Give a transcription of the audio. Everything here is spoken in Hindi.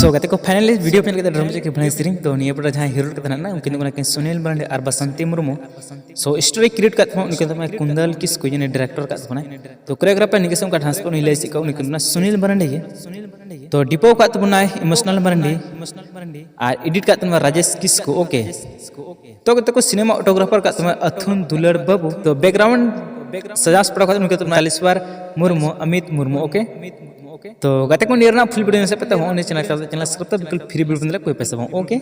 सो गाते को फाइनली वीडियो पे लेके ड्रम के बना सीरिंग तो निये पर जहां हीरो का ना उनके को सुनील बरंडे और बसंती मुर्मू सो स्टोरी क्रिएट करते हैं उनके तो कुंदल किस को ने डायरेक्टर का बना तो कोरियोग्राफर निके का ट्रांसफर नहीं ले सिका उनके ना सुनील बरंडे तो डिपो का तो बना इमोशनल बरंडे और एडिट का राजेश किस को ओके तो सिनेमा ऑटोग्राफर का अथुन दुलर बाबू तो बैकग्राउंड सजास पड़ा उनके तो नालिस्वर मुर्मू अमित मुर्मू ओके तो गाते को निरना फुल वीडियो से पता हो चैनल सब्सक्राइब बिल्कुल फ्री वीडियो कोई पैसा ओके।